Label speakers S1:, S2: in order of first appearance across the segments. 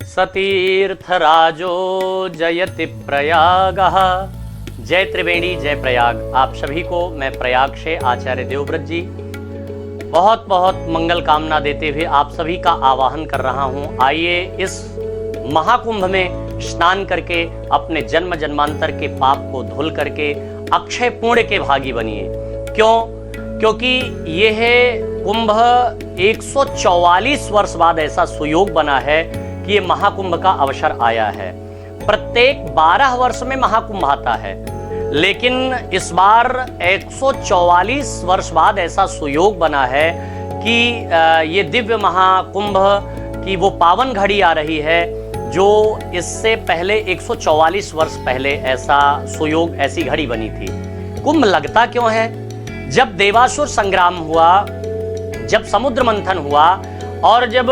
S1: सतीर्थराजो जयति प्रयागः। जय त्रिवेणी जय प्रयाग। आप सभी को मैं प्रयाग से आचार्य देवव्रत जी बहुत बहुत मंगल कामना देते हुए आप सभी का आवाहन कर रहा हूं। आइए इस महाकुंभ में स्नान करके अपने जन्म जन्मांतर के पाप को धुल करके अक्षय पुण्य के भागी बनिए। क्योंकि यह कुंभ 144 वर्ष बाद ऐसा सुयोग बना है कि ये महाकुंभ का अवसर आया है। प्रत्येक 12 वर्ष में महाकुंभ आता है, लेकिन इस बार 144 वर्ष बाद ऐसा सुयोग बना है कि ये दिव्य महाकुंभ की वो पावन घड़ी आ रही है जो इससे पहले 144 वर्ष पहले ऐसा सुयोग, ऐसी घड़ी बनी थी। कुंभ लगता क्यों है? जब देवासुर संग्राम हुआ, जब समुद्र मंथन हुआ और जब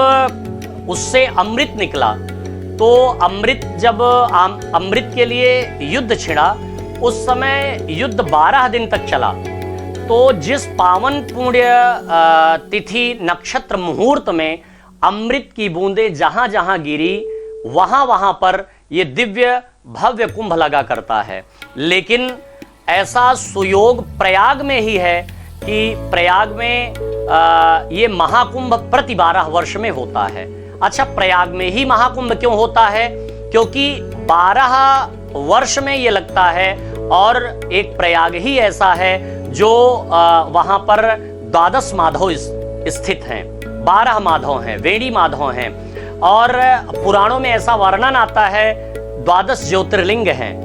S1: उससे अमृत निकला, तो जब अमृत के लिए युद्ध छिड़ा, उस समय युद्ध 12 दिन तक चला। तो जिस पावन पुण्य तिथि नक्षत्र मुहूर्त में अमृत की बूंदें जहां जहां गिरी, वहां पर ये दिव्य भव्य कुंभ लगा करता है। लेकिन ऐसा सुयोग प्रयाग में ही है कि प्रयाग में ये महाकुंभ प्रति 12 वर्ष में होता है। अच्छा, प्रयाग में ही महाकुंभ क्यों होता है? क्योंकि 12 वर्ष में ये लगता है और एक प्रयाग ही ऐसा है जो वहां पर 12 माधव स्थित हैं, 12 माधव हैं, वेणी माधव हैं। और पुराणों में ऐसा वर्णन आता है 12 ज्योतिर्लिंग हैं।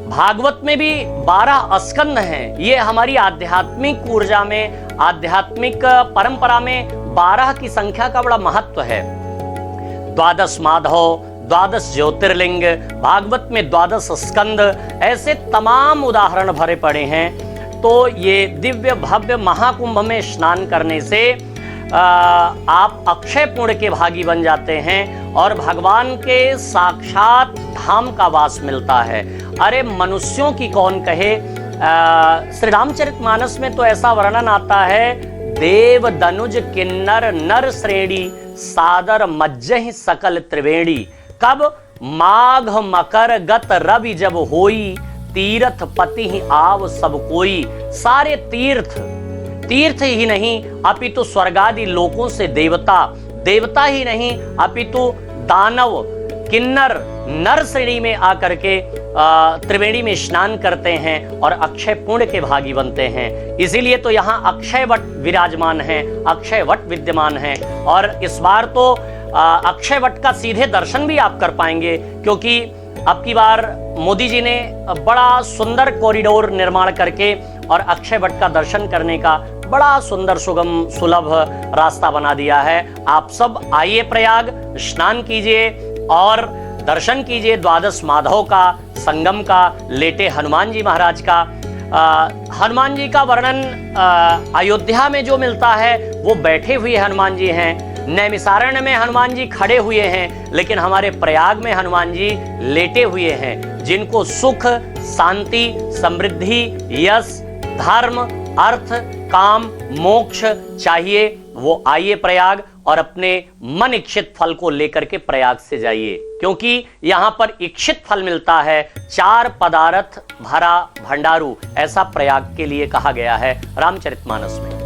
S1: भागवत में भी 12 स्कंद हैं। ये हमारी आध्यात्मिक ऊर्जा में, आध्यात्मिक परंपरा में 12 की संख्या का बड़ा महत्व है। 12 माधव, 12 ज्योतिर्लिंग, भागवत में 12 स्कंद, ऐसे तमाम उदाहरण भरे पड़े हैं। तो ये दिव्य भव्य महाकुंभ में स्नान करने से आप अक्षय पुण्य के भागी बन जाते हैं और भगवान के साक्षात धाम का वास मिलता है। अरे मनुष्यों की कौन कहे, श्री रामचरितमानस में तो ऐसा वर्णन आता है, देव दनुज किन्नर नर श्रेणी सादर मज्जहि सकल त्रिवेणी। कब? माघ मकर गत रवि जब होई, तीर्थ पति ही आव सब कोई। सारे तीर्थ ही नहीं अपितु स्वर्गादि लोकों से देवता ही नहीं अपितु दानव, किन्नर, नर श्रेणी में आकर के त्रिवेणी में स्नान करते हैं और अक्षय पुण्य के भागी बनते हैं। इसीलिए तो यहाँ अक्षय वट विराजमान है, अक्षय वट विद्यमान है। और इस बार तो अक्षय वट का सीधे दर्शन भी आप कर पाएंगे, क्योंकि अब की बार मोदी जी ने बड़ा सुंदर कॉरिडोर निर्माण करके और अक्षय वट का दर्शन करने का बड़ा सुंदर सुगम सुलभ रास्ता बना दिया है। आप सब आइए प्रयाग, स्नान कीजिए और दर्शन कीजिए 12 माधव का, संगम का, लेटे हनुमान जी महाराज का। हनुमान जी का वर्णन अयोध्या में जो मिलता है वो बैठे हुए हनुमान जी हैं, नैमिषारण्य में हनुमान जी खड़े हुए हैं, लेकिन हमारे प्रयाग में हनुमान जी लेटे हुए हैं। जिनको सुख, शांति, समृद्धि, यश, धर्म, अर्थ, काम, मोक्ष चाहिए, वो आइए प्रयाग और अपने मन इच्छित फल को लेकर के प्रयाग से जाइए, क्योंकि यहाँ पर इच्छित फल मिलता है। 4 पदार्थ भरा भंडारू, ऐसा प्रयाग के लिए कहा गया है रामचरितमानस में।